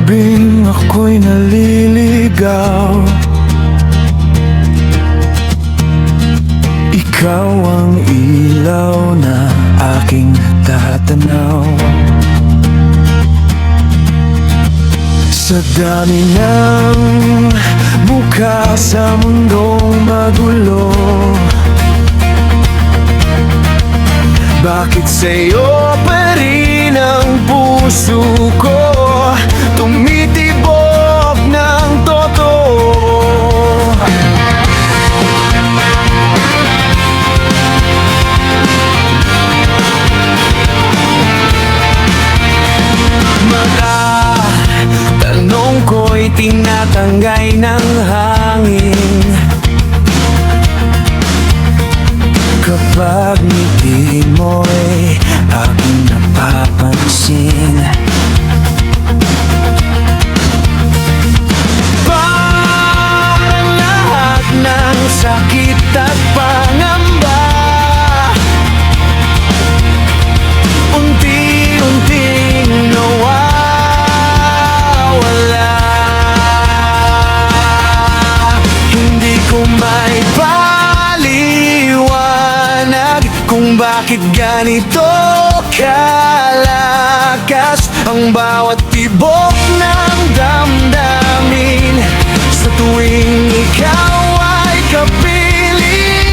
gabing ako'y naliligaw, ikaw ang ilaw na aking tatanaw. Sa dami ng mukha sa mundong magulo, bakit sa'yo pa rin ang puso ko tumitibok ng totoo? Mga tanong ko'y tinatanggay ng hangin kapag ngiti mo'y aking napapansin. Parang lahat ng sakit at pangamba unti-unting nawawala. Hindi ko maipaliwanag kung bakit ganito kalakas ang bawat tibok ng damdamin sa tuwing ikaw ay kapiling.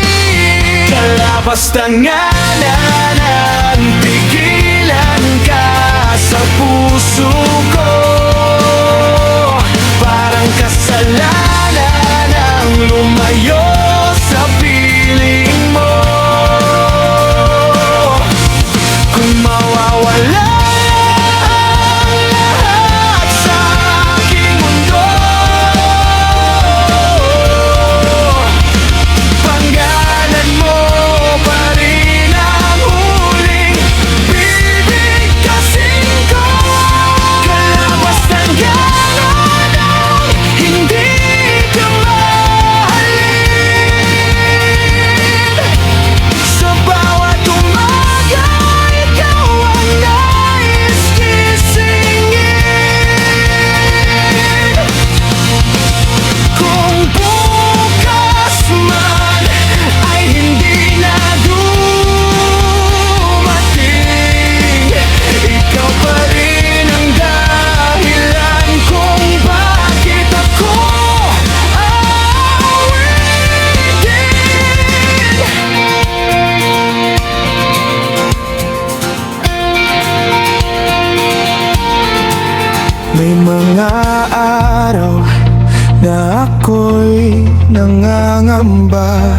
Kalapastanganan, pigilan ka sa puso ko, parang kasalanan ang lumayo sa piling mo. Kung mawawala ang lahat sa aking mundo, panggalan mo pa rin ang huling bibigkasin ko. Kalapastanganan ang hindi ka mahalin. Sa bawat umaga ikaw ang nais gisingin. Kung bukas man ay hindi na dumating, ikaw pa rin ang dahilan kung bakit ako awitin. May mga araw na ako'y nangangamba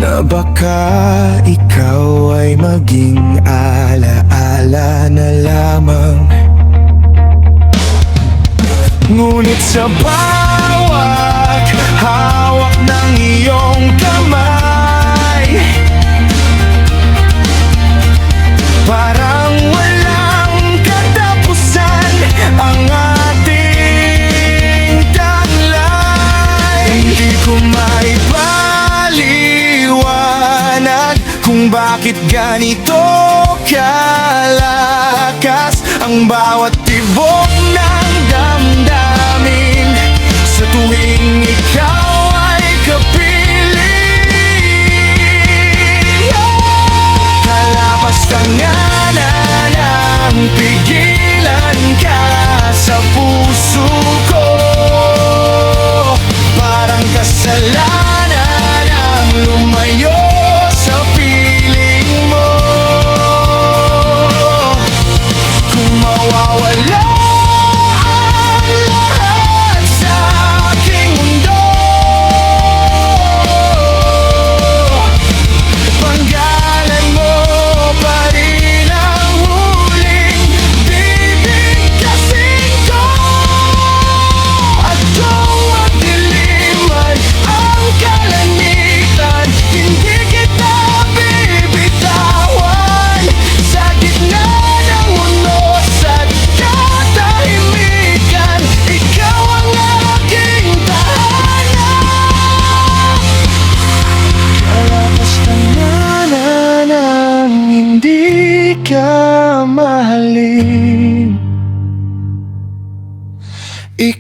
na baka ikaw ay maging alaala na lamang. Ngunit sa bawat hawak ng iyong kamay, parang walang katapusan ang ating taglay. Hindi ko maipaliwanag kung bakit ganito kalakas ang bawat tibok ng damdamin sa tuwing ikaw ay kapiling. Kalapastanganan ang pigilan ka sa puso ko, parang kasalanan ang lumayo sa piling mo. Kung mawawala ang lahat sa aking mundo,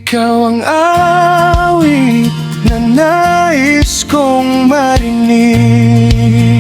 Ikaw ang awit na nais kong marinig.